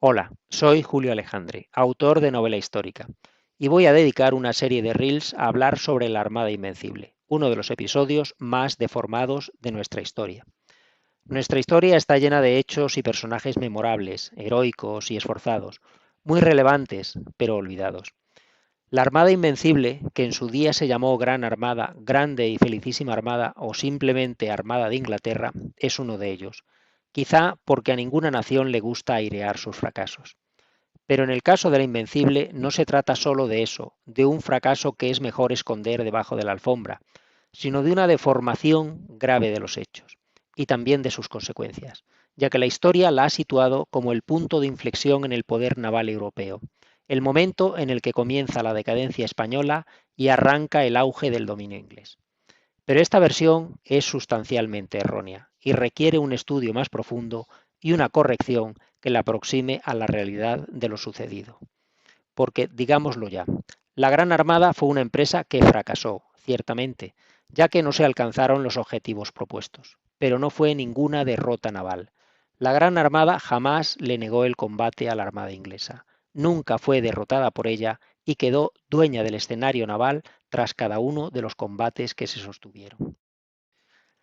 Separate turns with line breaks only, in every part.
Hola, soy Julio Alejandre, autor de novela histórica, y voy a dedicar una serie de reels a hablar sobre la Armada Invencible, uno de los episodios más deformados de nuestra historia. Nuestra historia está llena de hechos y personajes memorables, heroicos y esforzados, muy relevantes, pero olvidados. La Armada Invencible, que en su día se llamó Gran Armada, Grande y Felicísima Armada o simplemente Armada de Inglaterra, es uno de ellos, quizá porque a ninguna nación le gusta airear sus fracasos. Pero en el caso de la Invencible no se trata solo de eso, de un fracaso que es mejor esconder debajo de la alfombra, sino de una deformación grave de los hechos y también de sus consecuencias, ya que la historia la ha situado como el punto de inflexión en el poder naval europeo, el momento en el que comienza la decadencia española y arranca el auge del dominio inglés. Pero esta versión es sustancialmente errónea y requiere un estudio más profundo y una corrección que la aproxime a la realidad de lo sucedido. Porque, digámoslo ya, la Gran Armada fue una empresa que fracasó, ciertamente, ya que no se alcanzaron los objetivos propuestos, pero no fue ninguna derrota naval. La Gran Armada jamás le negó el combate a la Armada inglesa, nunca fue derrotada por ella y quedó dueña del escenario naval tras cada uno de los combates que se sostuvieron.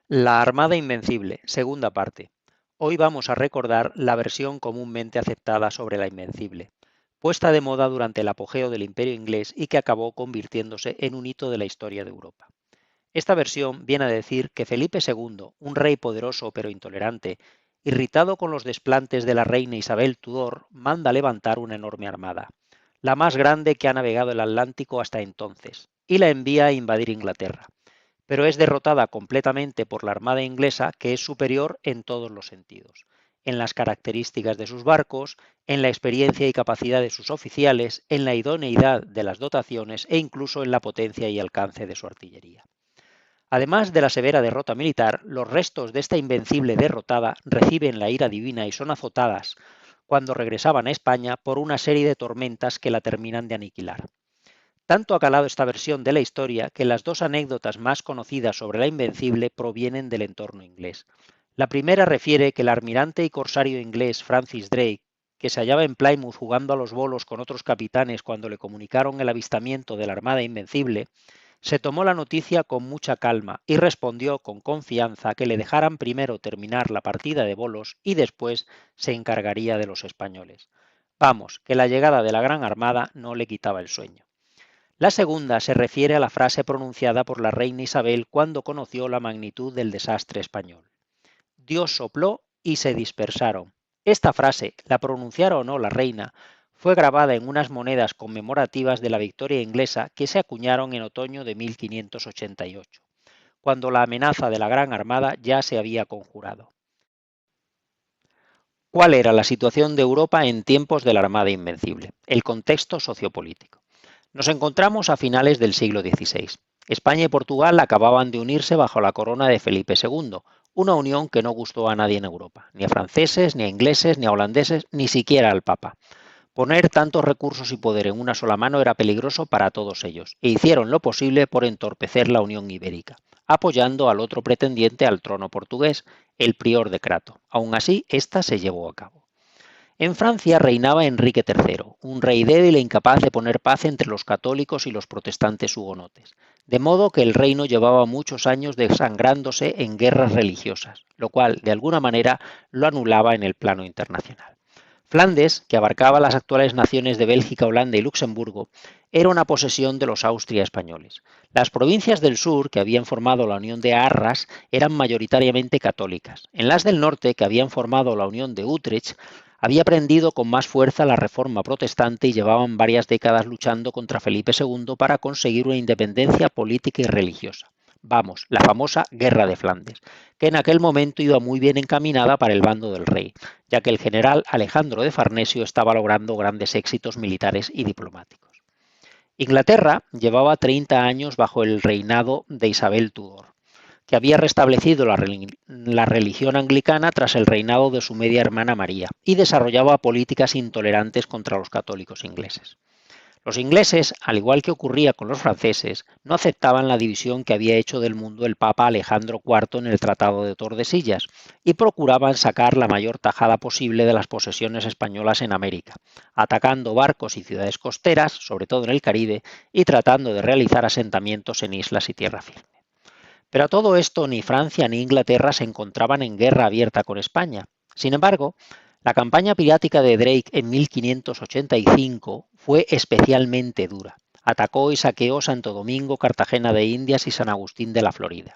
La Armada Invencible, segunda parte. Hoy vamos a recordar la versión comúnmente aceptada sobre la Invencible, puesta de moda durante el apogeo del Imperio inglés y que acabó convirtiéndose en un hito de la historia de Europa. Esta versión viene a decir que Felipe II, un rey poderoso pero intolerante, irritado con los desplantes de la reina Isabel Tudor, manda levantar una enorme armada, la más grande que ha navegado el Atlántico hasta entonces, y la envía a invadir Inglaterra, pero es derrotada completamente por la Armada inglesa, que es superior en todos los sentidos, en las características de sus barcos, en la experiencia y capacidad de sus oficiales, en la idoneidad de las dotaciones e incluso en la potencia y alcance de su artillería. Además de la severa derrota militar, los restos de esta invencible derrotada reciben la ira divina y son azotadas cuando regresaban a España por una serie de tormentas que la terminan de aniquilar. Tanto ha calado esta versión de la historia que las dos anécdotas más conocidas sobre la Invencible provienen del entorno inglés. La primera refiere que el almirante y corsario inglés Francis Drake, que se hallaba en Plymouth jugando a los bolos con otros capitanes cuando le comunicaron el avistamiento de la Armada Invencible, se tomó la noticia con mucha calma y respondió con confianza que le dejaran primero terminar la partida de bolos y después se encargaría de los españoles. Vamos, que la llegada de la Gran Armada no le quitaba el sueño. La segunda se refiere a la frase pronunciada por la reina Isabel cuando conoció la magnitud del desastre español. Dios sopló y se dispersaron. Esta frase, la pronunciara o no la reina, fue grabada en unas monedas conmemorativas de la victoria inglesa que se acuñaron en otoño de 1588, cuando la amenaza de la Gran Armada ya se había conjurado. ¿Cuál era la situación de Europa en tiempos de la Armada Invencible? El contexto sociopolítico. Nos encontramos a finales del siglo XVI. España y Portugal acababan de unirse bajo la corona de Felipe II, una unión que no gustó a nadie en Europa, ni a franceses, ni a ingleses, ni a holandeses, ni siquiera al Papa. Poner tantos recursos y poder en una sola mano era peligroso para todos ellos, e hicieron lo posible por entorpecer la Unión Ibérica, apoyando al otro pretendiente al trono portugués, el prior de Crato. Aun así, esta se llevó a cabo. En Francia reinaba Enrique III, un rey débil e incapaz de poner paz entre los católicos y los protestantes hugonotes, de modo que el reino llevaba muchos años desangrándose en guerras religiosas, lo cual, de alguna manera, lo anulaba en el plano internacional. Flandes, que abarcaba las actuales naciones de Bélgica, Holanda y Luxemburgo, era una posesión de los Austria españoles. Las provincias del sur, que habían formado la Unión de Arras, eran mayoritariamente católicas. En las del norte, que habían formado la Unión de Utrecht, había prendido con más fuerza la reforma protestante y llevaban varias décadas luchando contra Felipe II para conseguir una independencia política y religiosa. Vamos, la famosa Guerra de Flandes, que en aquel momento iba muy bien encaminada para el bando del rey, ya que el general Alejandro de Farnesio estaba logrando grandes éxitos militares y diplomáticos. Inglaterra llevaba 30 años bajo el reinado de Isabel Tudor, que había restablecido la religión anglicana tras el reinado de su media hermana María y desarrollaba políticas intolerantes contra los católicos ingleses. Los ingleses, al igual que ocurría con los franceses, no aceptaban la división que había hecho del mundo el Papa Alejandro IV en el Tratado de Tordesillas y procuraban sacar la mayor tajada posible de las posesiones españolas en América, atacando barcos y ciudades costeras, sobre todo en el Caribe, y tratando de realizar asentamientos en islas y tierra firme. Pero a todo esto ni Francia ni Inglaterra se encontraban en guerra abierta con España. Sin embargo, la campaña pirática de Drake en 1585 fue especialmente dura. Atacó y saqueó Santo Domingo, Cartagena de Indias y San Agustín de la Florida.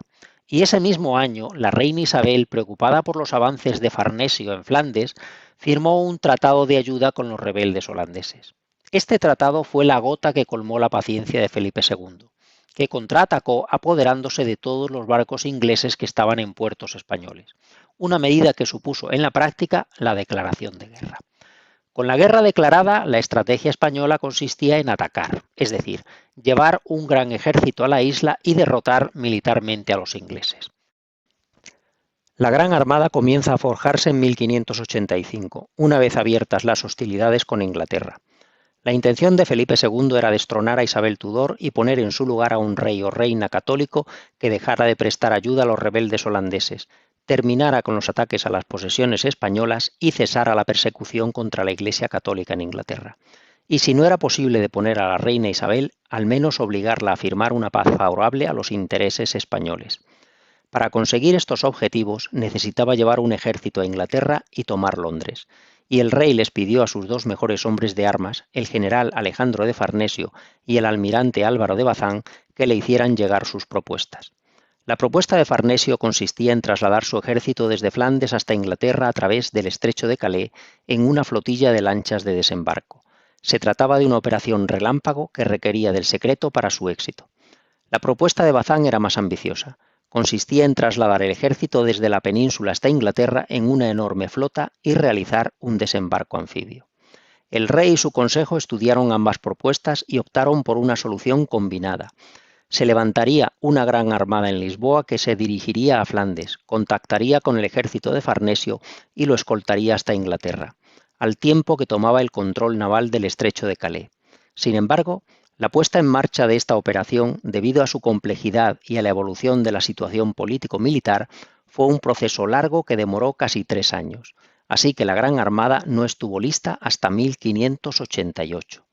Y ese mismo año, la reina Isabel, preocupada por los avances de Farnesio en Flandes, firmó un tratado de ayuda con los rebeldes holandeses. Este tratado fue la gota que colmó la paciencia de Felipe II, que contraatacó apoderándose de todos los barcos ingleses que estaban en puertos españoles, una medida que supuso en la práctica la declaración de guerra. Con la guerra declarada, la estrategia española consistía en atacar, es decir, llevar un gran ejército a la isla y derrotar militarmente a los ingleses. La Gran Armada comienza a forjarse en 1585, una vez abiertas las hostilidades con Inglaterra. La intención de Felipe II era destronar a Isabel Tudor y poner en su lugar a un rey o reina católico que dejara de prestar ayuda a los rebeldes holandeses, terminara con los ataques a las posesiones españolas y cesara la persecución contra la Iglesia católica en Inglaterra. Y si no era posible deponer a la reina Isabel, al menos obligarla a firmar una paz favorable a los intereses españoles. Para conseguir estos objetivos necesitaba llevar un ejército a Inglaterra y tomar Londres, y el rey les pidió a sus dos mejores hombres de armas, el general Alejandro de Farnesio y el almirante Álvaro de Bazán, que le hicieran llegar sus propuestas. La propuesta de Farnesio consistía en trasladar su ejército desde Flandes hasta Inglaterra a través del estrecho de Calais en una flotilla de lanchas de desembarco. Se trataba de una operación relámpago que requería del secreto para su éxito. La propuesta de Bazán era más ambiciosa. Consistía en trasladar el ejército desde la península hasta Inglaterra en una enorme flota y realizar un desembarco anfibio. El rey y su consejo estudiaron ambas propuestas y optaron por una solución combinada. Se levantaría una gran armada en Lisboa que se dirigiría a Flandes, contactaría con el ejército de Farnesio y lo escoltaría hasta Inglaterra, al tiempo que tomaba el control naval del estrecho de Calais. Sin embargo, la puesta en marcha de esta operación, debido a su complejidad y a la evolución de la situación político-militar, fue un proceso largo que demoró casi 3 años, así que la Gran Armada no estuvo lista hasta 1588.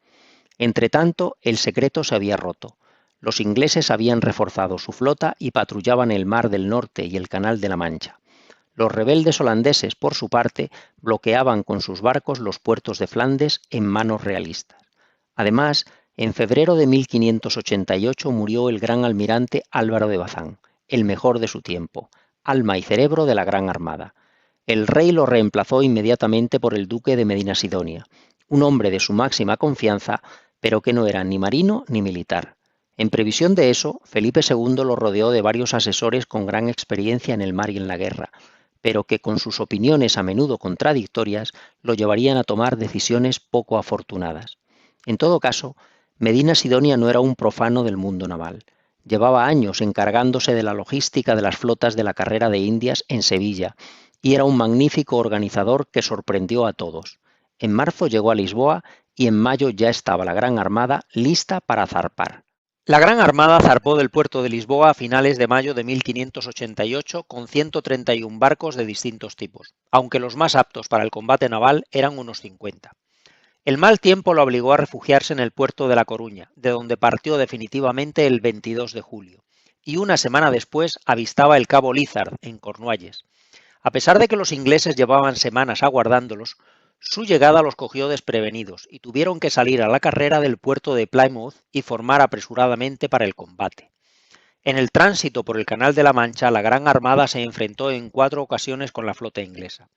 Entretanto, el secreto se había roto. Los ingleses habían reforzado su flota y patrullaban el Mar del Norte y el Canal de la Mancha. Los rebeldes holandeses, por su parte, bloqueaban con sus barcos los puertos de Flandes en manos realistas. Además, en febrero de 1588 murió el gran almirante Álvaro de Bazán, el mejor de su tiempo, alma y cerebro de la Gran Armada. El rey lo reemplazó inmediatamente por el duque de Medinasidonia, un hombre de su máxima confianza, pero que no era ni marino ni militar. En previsión de eso, Felipe II lo rodeó de varios asesores con gran experiencia en el mar y en la guerra, pero que con sus opiniones a menudo contradictorias lo llevarían a tomar decisiones poco afortunadas. En todo caso, Medinasidonia no era un profano del mundo naval. Llevaba años encargándose de la logística de las flotas de la Carrera de Indias en Sevilla y era un magnífico organizador que sorprendió a todos. En marzo llegó a Lisboa y en mayo ya estaba la Gran Armada lista para zarpar. La Gran Armada zarpó del puerto de Lisboa a finales de mayo de 1588 con 131 barcos de distintos tipos, aunque los más aptos para el combate naval eran unos 50. El mal tiempo lo obligó a refugiarse en el puerto de La Coruña, de donde partió definitivamente el 22 de julio, y una semana después avistaba el cabo Lizard, en Cornualles. A pesar de que los ingleses llevaban semanas aguardándolos, su llegada los cogió desprevenidos y tuvieron que salir a la carrera del puerto de Plymouth y formar apresuradamente para el combate. En el tránsito por el Canal de la Mancha, la Gran Armada se enfrentó en 4 ocasiones con la flota inglesa.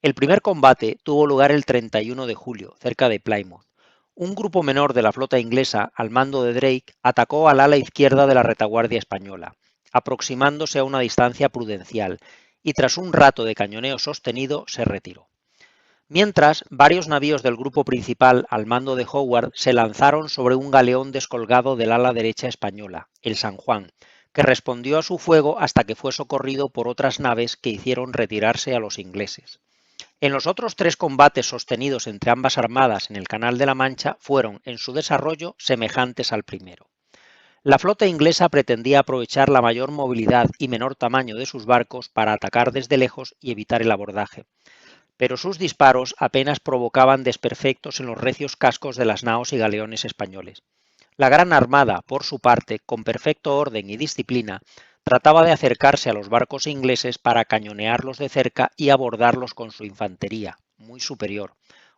El primer combate tuvo lugar el 31 de julio, cerca de Plymouth. Un grupo menor de la flota inglesa, al mando de Drake, atacó al ala izquierda de la retaguardia española, aproximándose a una distancia prudencial, y tras un rato de cañoneo sostenido se retiró. Mientras, varios navíos del grupo principal, al mando de Howard, se lanzaron sobre un galeón descolgado del ala derecha española, el San Juan, que respondió a su fuego hasta que fue socorrido por otras naves que hicieron retirarse a los ingleses. En los otros 3 combates sostenidos entre ambas armadas en el Canal de la Mancha fueron, en su desarrollo, semejantes al primero. La flota inglesa pretendía aprovechar la mayor movilidad y menor tamaño de sus barcos para atacar desde lejos y evitar el abordaje, pero sus disparos apenas provocaban desperfectos en los recios cascos de las naos y galeones españoles. La Gran Armada, por su parte, con perfecto orden y disciplina, trataba de acercarse a los barcos ingleses para cañonearlos de cerca y abordarlos con su infantería, muy superior,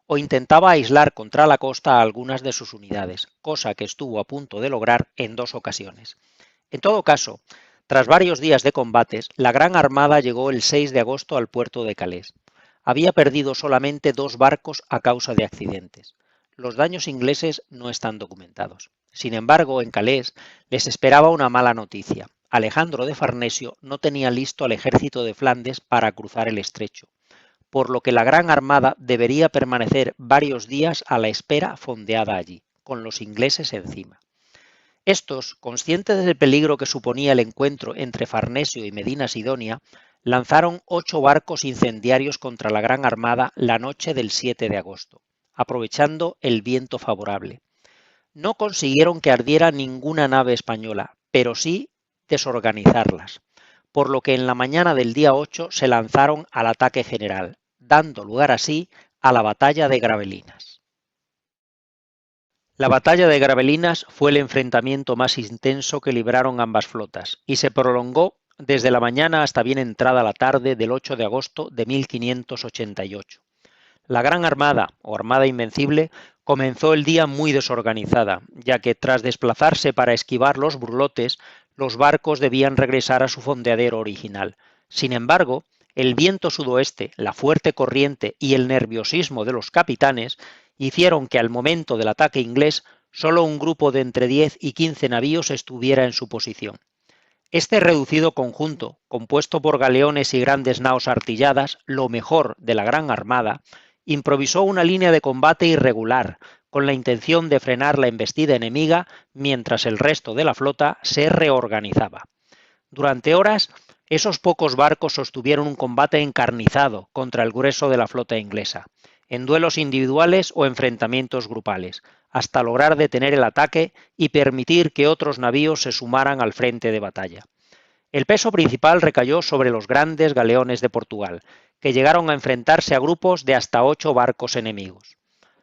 o intentaba aislar contra la costa a algunas de sus unidades, cosa que estuvo a punto de lograr en 2 ocasiones. En todo caso, tras varios días de combates, la Gran Armada llegó el 6 de agosto al puerto de Calais. Había perdido solamente 2 barcos a causa de accidentes. Los daños ingleses no están documentados. Sin embargo, en Calais les esperaba una mala noticia. Alejandro de Farnesio no tenía listo al ejército de Flandes para cruzar el estrecho, por lo que la Gran Armada debería permanecer varios días a la espera fondeada allí, con los ingleses encima. Estos, conscientes del peligro que suponía el encuentro entre Farnesio y Medina Sidonia, lanzaron 8 barcos incendiarios contra la Gran Armada la noche del 7 de agosto, aprovechando el viento favorable. No consiguieron que ardiera ninguna nave española, pero sí desorganizarlas, por lo que en la mañana del día 8 se lanzaron al ataque general, dando lugar así a la batalla de Gravelinas. La batalla de Gravelinas fue el enfrentamiento más intenso que libraron ambas flotas y se prolongó desde la mañana hasta bien entrada la tarde del 8 de agosto de 1588. La Gran Armada, o Armada Invencible, comenzó el día muy desorganizada, ya que tras desplazarse para esquivar los burlotes, los barcos debían regresar a su fondeadero original. Sin embargo, el viento sudoeste, la fuerte corriente y el nerviosismo de los capitanes hicieron que al momento del ataque inglés solo un grupo de entre 10 y 15 navíos estuviera en su posición. Este reducido conjunto, compuesto por galeones y grandes naos artilladas, lo mejor de la Gran Armada, improvisó una línea de combate irregular, con la intención de frenar la embestida enemiga mientras el resto de la flota se reorganizaba. Durante horas, esos pocos barcos sostuvieron un combate encarnizado contra el grueso de la flota inglesa, en duelos individuales o enfrentamientos grupales, hasta lograr detener el ataque y permitir que otros navíos se sumaran al frente de batalla. El peso principal recayó sobre los grandes galeones de Portugal, que llegaron a enfrentarse a grupos de hasta 8 barcos enemigos.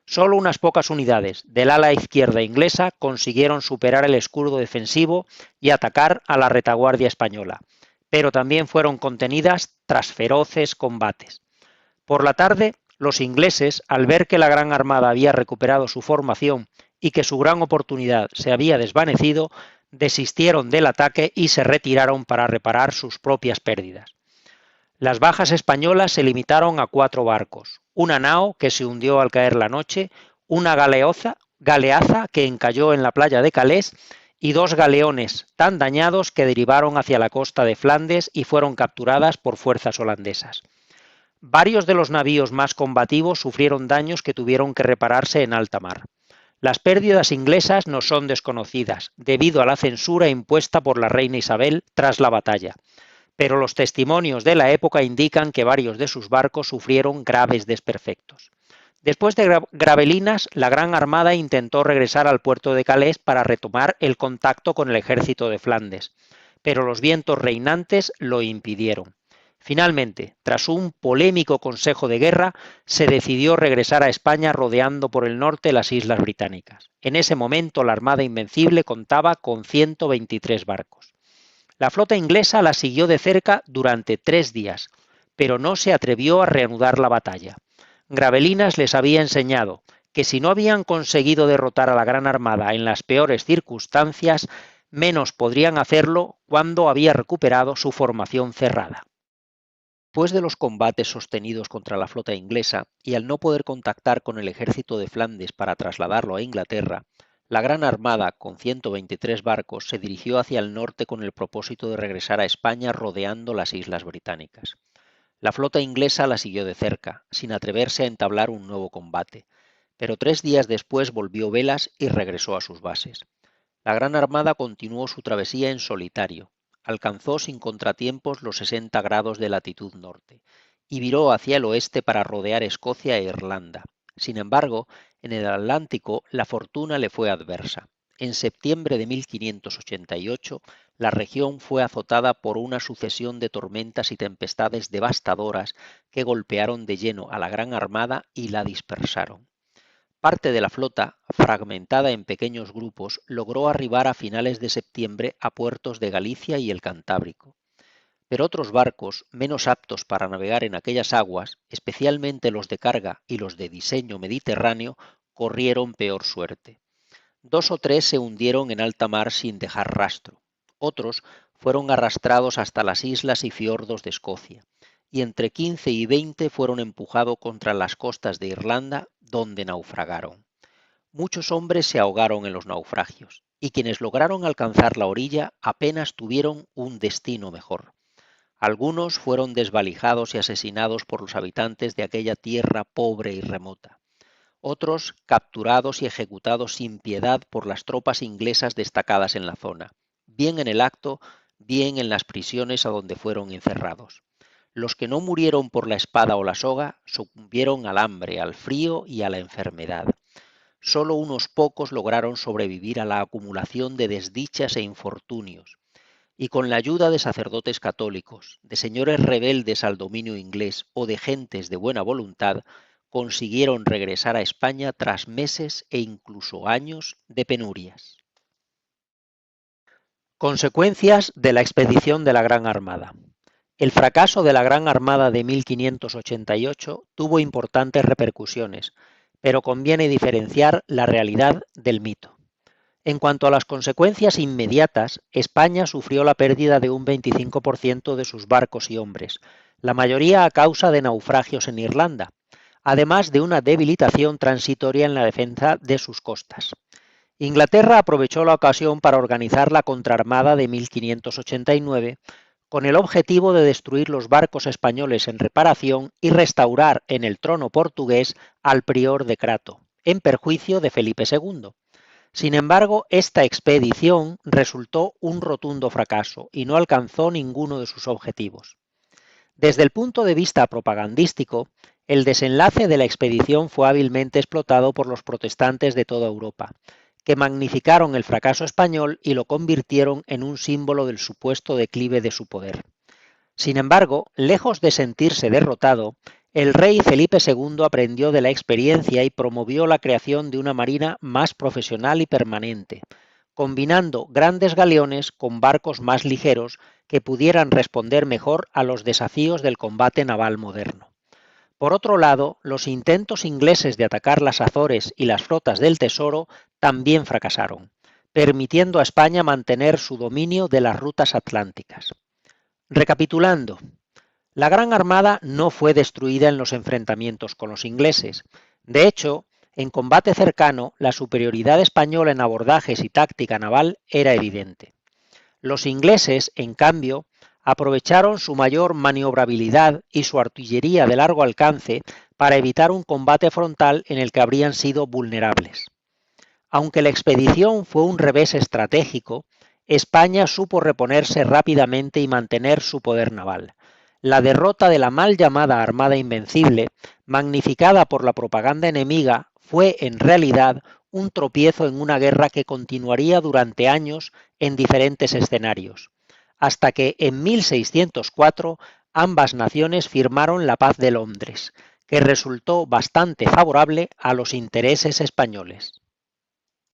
Solo unas pocas unidades del ala izquierda inglesa consiguieron superar el escudo defensivo y atacar a la retaguardia española, pero también fueron contenidas tras feroces combates. Por la tarde, los ingleses, al ver que la Gran Armada había recuperado su formación y que su gran oportunidad se había desvanecido, desistieron del ataque y se retiraron para reparar sus propias pérdidas. Las bajas españolas se limitaron a 4 barcos, una nao que se hundió al caer la noche, una galeaza que encalló en la playa de Calais y 2 galeones tan dañados que derivaron hacia la costa de Flandes y fueron capturadas por fuerzas holandesas. Varios de los navíos más combativos sufrieron daños que tuvieron que repararse en alta mar. Las pérdidas inglesas no son desconocidas, debido a la censura impuesta por la reina Isabel tras la batalla, pero los testimonios de la época indican que varios de sus barcos sufrieron graves desperfectos. Después de Gravelinas, la Gran Armada intentó regresar al puerto de Calais para retomar el contacto con el ejército de Flandes, pero los vientos reinantes lo impidieron. Finalmente, tras un polémico consejo de guerra, se decidió regresar a España rodeando por el norte las Islas Británicas. En ese momento, la Armada Invencible contaba con 123 barcos. La flota inglesa la siguió de cerca durante 3 días, pero no se atrevió a reanudar la batalla. Gravelinas les había enseñado que si no habían conseguido derrotar a la Gran Armada en las peores circunstancias, menos podrían hacerlo cuando había recuperado su formación cerrada. Después de los combates sostenidos contra la flota inglesa y al no poder contactar con el ejército de Flandes para trasladarlo a Inglaterra, la Gran Armada, con 123 barcos, se dirigió hacia el norte con el propósito de regresar a España rodeando las Islas Británicas. La flota inglesa la siguió de cerca, sin atreverse a entablar un nuevo combate, pero 3 días después volvió velas y regresó a sus bases. La Gran Armada continuó su travesía en solitario. Alcanzó sin contratiempos los 60 grados de latitud norte y viró hacia el oeste para rodear Escocia e Irlanda. Sin embargo, en el Atlántico la fortuna le fue adversa. En septiembre de 1588, la región fue azotada por una sucesión de tormentas y tempestades devastadoras que golpearon de lleno a la Gran Armada y la dispersaron. Parte de la flota, fragmentada en pequeños grupos, logró arribar a finales de septiembre a puertos de Galicia y el Cantábrico. Pero otros barcos, menos aptos para navegar en aquellas aguas, especialmente los de carga y los de diseño mediterráneo, corrieron peor suerte. 2 o 3 se hundieron en alta mar sin dejar rastro. Otros fueron arrastrados hasta las islas y fiordos de Escocia, y entre 15 y 20 fueron empujados contra las costas de Irlanda, donde naufragaron. Muchos hombres se ahogaron en los naufragios, y quienes lograron alcanzar la orilla apenas tuvieron un destino mejor. Algunos fueron desvalijados y asesinados por los habitantes de aquella tierra pobre y remota. Otros capturados y ejecutados sin piedad por las tropas inglesas destacadas en la zona, bien en el acto, bien en las prisiones a donde fueron encerrados. Los que no murieron por la espada o la soga sucumbieron al hambre, al frío y a la enfermedad. Solo unos pocos lograron sobrevivir a la acumulación de desdichas e infortunios, y con la ayuda de sacerdotes católicos, de señores rebeldes al dominio inglés o de gentes de buena voluntad, consiguieron regresar a España tras meses e incluso años de penurias. Consecuencias de la expedición de la Gran Armada. El fracaso de la Gran Armada de 1588 tuvo importantes repercusiones, pero conviene diferenciar la realidad del mito. En cuanto a las consecuencias inmediatas, España sufrió la pérdida de un 25% de sus barcos y hombres, la mayoría a causa de naufragios en Irlanda, además de una debilitación transitoria en la defensa de sus costas. Inglaterra aprovechó la ocasión para organizar la contraarmada de 1589 con el objetivo de destruir los barcos españoles en reparación y restaurar en el trono portugués al prior de Crato, en perjuicio de Felipe II. Sin embargo, esta expedición resultó un rotundo fracaso y no alcanzó ninguno de sus objetivos. Desde el punto de vista propagandístico, el desenlace de la expedición fue hábilmente explotado por los protestantes de toda Europa, que magnificaron el fracaso español y lo convirtieron en un símbolo del supuesto declive de su poder. Sin embargo, lejos de sentirse derrotado, el rey Felipe II aprendió de la experiencia y promovió la creación de una marina más profesional y permanente, combinando grandes galeones con barcos más ligeros que pudieran responder mejor a los desafíos del combate naval moderno. Por otro lado, los intentos ingleses de atacar las Azores y las flotas del Tesoro también fracasaron, permitiendo a España mantener su dominio de las rutas atlánticas. Recapitulando, la Gran Armada no fue destruida en los enfrentamientos con los ingleses. De hecho, en combate cercano, la superioridad española en abordajes y táctica naval era evidente. Los ingleses, en cambio, aprovecharon su mayor maniobrabilidad y su artillería de largo alcance para evitar un combate frontal en el que habrían sido vulnerables. Aunque la expedición fue un revés estratégico, España supo reponerse rápidamente y mantener su poder naval. La derrota de la mal llamada Armada Invencible, magnificada por la propaganda enemiga, fue en realidad un tropiezo en una guerra que continuaría durante años en diferentes escenarios, hasta que en 1604 ambas naciones firmaron la Paz de Londres, que resultó bastante favorable a los intereses españoles.